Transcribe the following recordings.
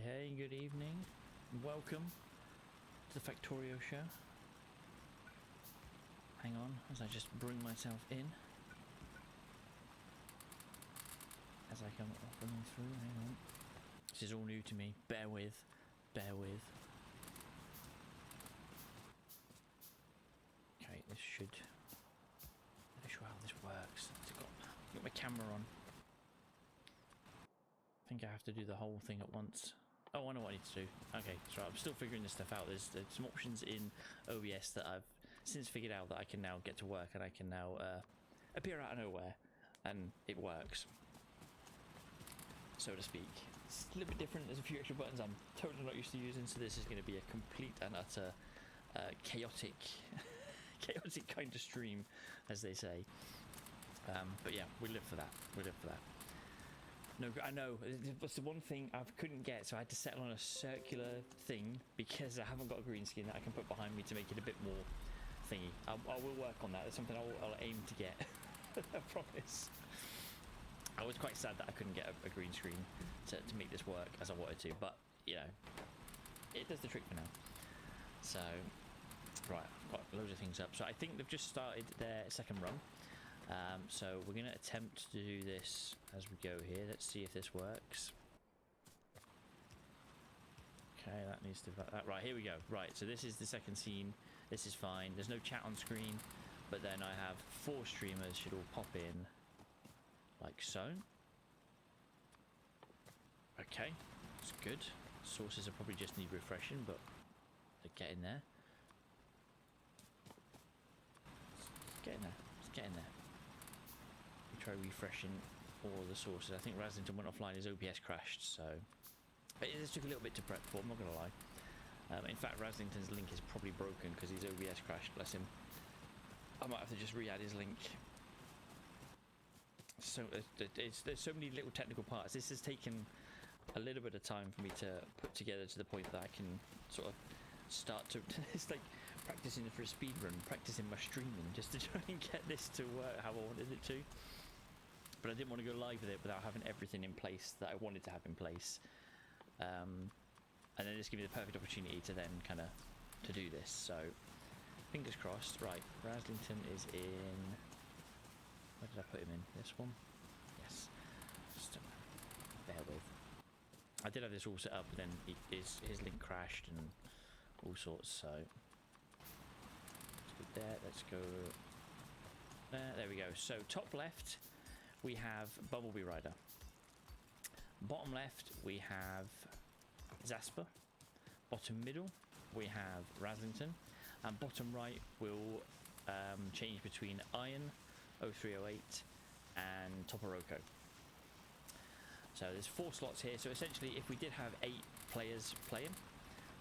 Hey, good evening. Welcome to the Factorio show. Hang on, as I just bring myself in. As I come running through, hang on. This is all new to me. Bear with. Okay, this should... I'm not sure how this works. I've got my camera on. I think I have to do the whole thing at once. Oh, I know what I need to do. Okay, that's right. I'm still figuring this stuff out. There's some options in OBS that I've since figured out that I can now get to work, and I can now appear out of nowhere, and it works, so to speak. It's a little bit different. There's a few extra buttons I'm totally not used to using, so this is going to be a complete and utter chaotic kind of stream, as they say. But yeah, we live for that. No, I know. That's the one thing I couldn't get, so I had to settle on a circular thing because I haven't got a green screen that I can put behind me to make it a bit more thingy. I will work on that. That's something I'll aim to get. I promise. I was quite sad that I couldn't get a green screen to make this work as I wanted to, but, you know, it does the trick for now. So, right, I've got loads of things up. So I think they've just started their second run. So we're going to attempt to do this as we go here. Let's see if this works. Okay, that needs to... right, here we go. Right, so this is the second scene. This is fine. There's no chat on screen, but then I have 4 streamers should all pop in like so. Okay, that's good. Sources will probably just need refreshing, but they're getting there. It's getting there. We try refreshing all the sources. I think Raslington went offline, his OBS crashed, so it just took a little bit to prep for, I'm not going to lie. In fact, Raslington's link is probably broken because his OBS crashed, bless him. I might have to just re-add his link. So there's so many little technical parts. This has taken a little bit of time for me to put together to the point that I can sort of start to... It's like practicing for a speed run, practicing my streaming just to try and get this to work how I wanted it to. But I didn't want to go live with it without having everything in place that I wanted to have in place. And then just give me the perfect opportunity to then kind of to do this. So fingers crossed. Right, Raslington is in... Where did I put him in? This one? Yes. Just bear with. I did have this all set up, but then his link crashed and all sorts, so let's go there, let's go there we go. So top left we have Bumblebee Rider, bottom left we have Zasper, bottom middle we have Raslington, and bottom right will change between Iron, 0308 and Toporoko. So there's 4 slots here, so essentially if we did have 8 players playing,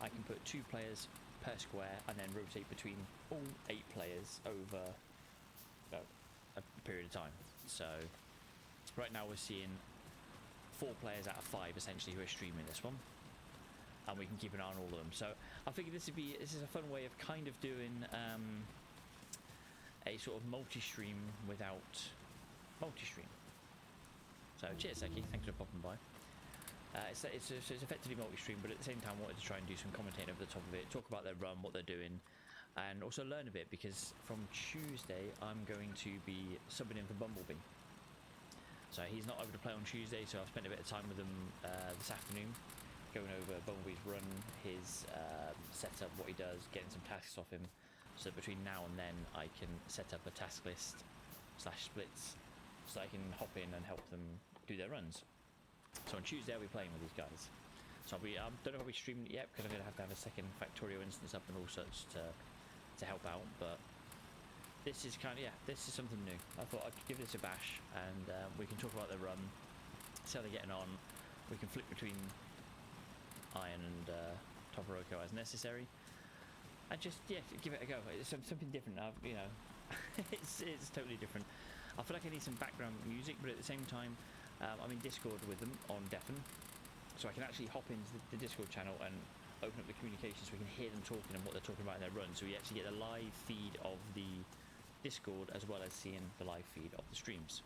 I can put 2 players per square and then rotate between all 8 players over a period of time. So right now we're seeing 4 players out of 5 essentially who are streaming this one, and we can keep an eye on all of them. So I figured this is a fun way of kind of doing a sort of multi-stream without multi-stream. So cheers Seki, thanks for popping by. It's effectively multi-stream, but at the same time I wanted to try and do some commentating over the top of it, talk about their run, what they're doing, and also learn a bit, because from Tuesday I'm going to be subbing in for Bumblebee. So he's not able to play on Tuesday, so I've spent a bit of time with him this afternoon, going over Bumblebee's run, his setup, what he does, getting some tasks off him, so between now and then I can set up a task list / splits so I can hop in and help them do their runs. So on Tuesday I'll be playing with these guys. So I don't know if I'll be streaming it yet, because I'm going to have a second Factorio instance up and all such to help out, but this is kind of, yeah, this is something new. I thought I'd give this a bash, and we can talk about their run, see how they're getting on. We can flip between Iron and Toporoko as necessary, and just, yeah, give it a go. It's something different. You know, it's totally different. I feel like I need some background music, but at the same time, I'm in Discord with them on Deafen, so I can actually hop into the Discord channel and open up the communication so we can hear them talking and what they're talking about in their run. So we actually get the live feed of the Discord as well as seeing the live feed of the streams.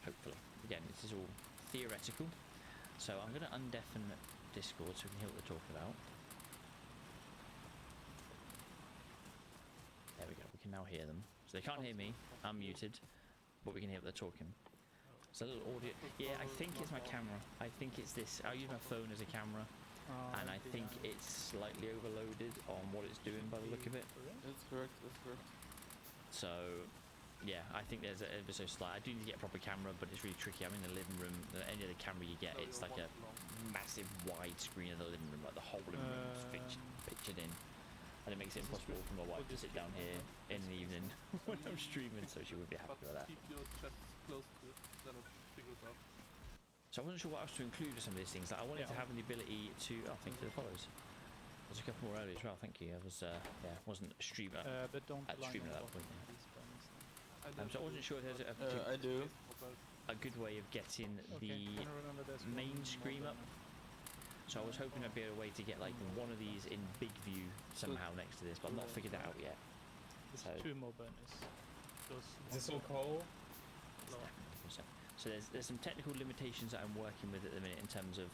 Hopefully. Again, this is all theoretical. So I'm going to undeafen Discord so we can hear what they're talking about. There we go, we can now hear them. So they can't hear me, I'm muted, but we can hear what they're talking. It's a little audio. Yeah, I think it's my camera. I think it's this. I use my phone as a camera, and I think it's slightly overloaded on what it's doing by the look of it. That's correct, that's correct. So, yeah, I think there's a so slight. I do need to get a proper camera, but it's really tricky. I'm in the living room. Any other camera you get, it's like a massive wide screen of the living room, like the whole living room is pictured in. And it makes it impossible for my wife to sit down here in the evening when I'm streaming, so she would be happy with that. Keep your chest close to it, then it figures out. So I wasn't sure what else to include with some of these things. Like I wanted to have the ability to. Oh, thank you for the follows. There's a couple more earlier as well. Thank you. I was wasn't a streamer but don't at streaming at that point. Yeah. So I wasn't sure if there's I do. a good way of getting the main screen up. So I was hoping I'd be a way to get like one of these in big view somehow next to this, but I've not figured that out yet. There's 2 more bonus. Is this all coal? So there's some technical limitations that I'm working with at the minute in terms of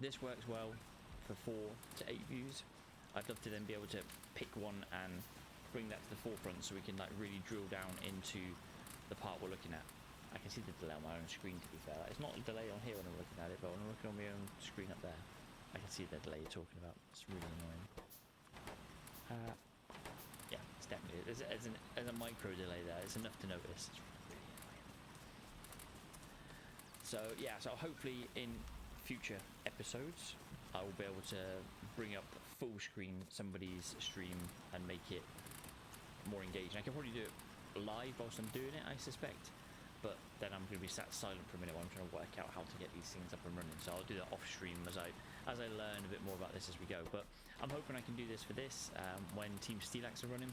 this works well for 4 to 8 views. I'd love to then be able to pick one and bring that to the forefront so we can like really drill down into the part we're looking at. I can see the delay on my own screen, to be fair. It's not a delay on here when I'm looking at it, but when I'm looking on my own screen up there, I can see the delay you're talking about. It's really annoying. Yeah, it's definitely, there's a micro delay there. It's enough to notice. It's really annoying. So yeah, so hopefully in future episodes, I will be able to bring up full screen somebody's stream and make it more engaging. I can probably do it live whilst I'm doing it, I suspect. But then I'm going to be sat silent for a minute while I'm trying to work out how to get these things up and running. So I'll do that off stream as I learn a bit more about this as we go. But I'm hoping I can do this for this when Team Steelaxe are running.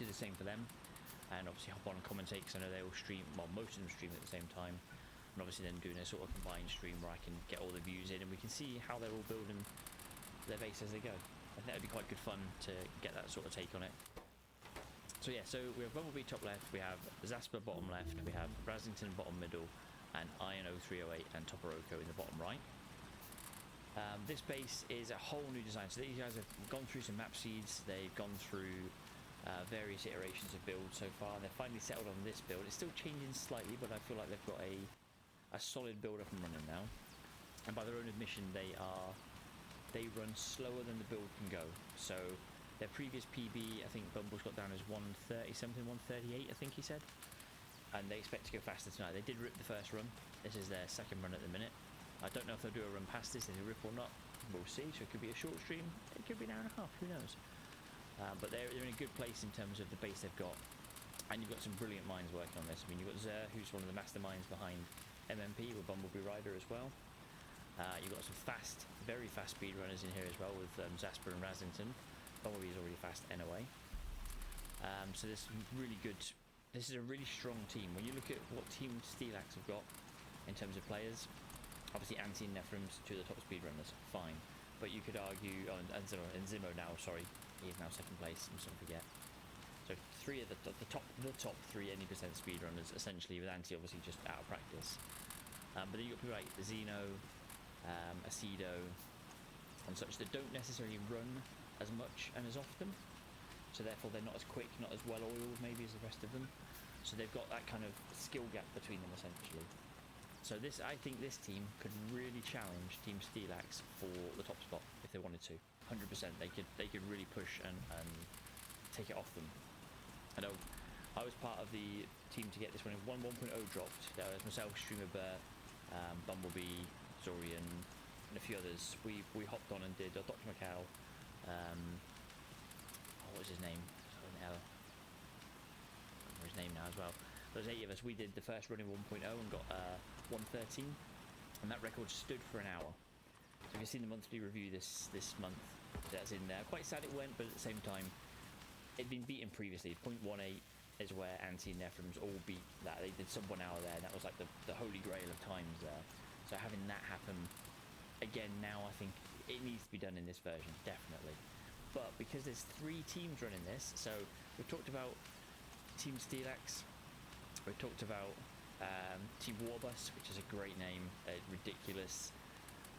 Do the same for them, and obviously hop on and commentate because I know they all stream. Well, most of them stream at the same time, and obviously then doing a sort of combined stream where I can get all the views in and we can see how they're all building their base as they go. I think that'd be quite good fun to get that sort of take on it. So yeah, so we have Bumblebee top left, we have Zasper bottom left, we have Brasington bottom middle, and Iron 0308 and Toporoko in the bottom right. This base is a whole new design. So these guys have gone through some map seeds, they've gone through various iterations of builds so far, and they've finally settled on this build. It's still changing slightly, but I feel like they've got a solid build up and running now. And by their own admission, they run slower than the build can go. So their previous PB, I think Bumble's got down as 130 something, 138 I think he said. And they expect to go faster tonight. They did rip the first run. This is their second run at the minute. I don't know if they'll do a run past this, if they rip or not. We'll see. So it could be a short stream. It could be an hour and a half. Who knows? But they're in a good place in terms of the base they've got. And you've got some brilliant minds working on this. I mean, you've got Zer, who's one of the masterminds behind MMP with Bumblebee Rider as well. You've got some fast, very fast speedrunners in here as well with Zasper and Rasington. Bumblebee is already fast anyway. So there's some really good. This is a really strong team. When you look at what Team Steelaxe have got in terms of players, obviously Anti and Nephrem's 2 of the top speedrunners, fine. But you could argue, and Zimo now, sorry, he is now second place. I'm sorry to forget. So 3 of the top 3 any percent speedrunners, essentially, with Anti obviously just out of practice. But then you got people like Zeno, Acido, and such that don't necessarily run as much and as often, so therefore they're not as quick, not as well oiled maybe as the rest of them, so they've got that kind of skill gap between them essentially. So I think this team could really challenge Team Steelaxe for the top spot if they wanted to. 100%. They could really push and take it off them. I know I was part of the team to get this one. 1.0 dropped. There was myself, Streamer Bert, Bumblebee, Zorian, and a few others. We hopped on and did Dr. Macau. What was his name? I don't remember his name now as well. There's 8 of us. We did the first run in 1.0 and got 113, and that record stood for an hour. So if you've seen the monthly review this month, that's in there. Quite sad it went, but at the same time, it'd been beaten previously. 0.18 is where Anti and Nephrem's all beat that. They did sub 1 hour there, and that was like the holy grail of times there. So having that happen again now, I think it needs to be done in this version, definitely. But because there's 3 teams running this, so we've talked about Team Steelaxe, we've talked about Mighty Warbus, which is a great name, ridiculous.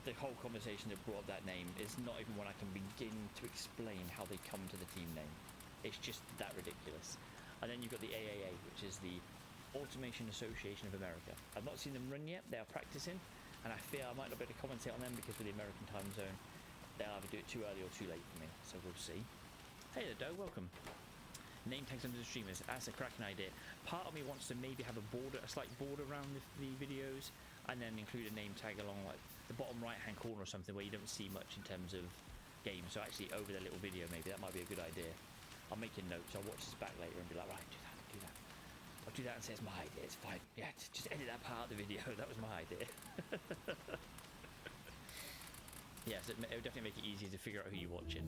The whole conversation that brought up that name is not even one I can begin to explain how they come to the team name. It's just that ridiculous. And then you've got the AAA, which is the Automation Association of America. I've not seen them run yet. They are practicing, and I fear I might not be able to commentate on them because with the American time zone, they'll either do it too early or too late for me. So we'll see. Hey there, Doe. Welcome. Name tags under the streamers. That's a cracking idea. Part of me wants to maybe have a slight border around the videos, and then include a name tag along like the bottom right-hand corner or something where you don't see much in terms of games. So actually over the little video, maybe that might be a good idea. I'll make a note. So I'll watch this back later and be like, right, do that. I'll do that and say it's my idea. It's fine. Yeah, just edit that part of the video. That was my idea. Yes, it would definitely make it easier to figure out who you're watching.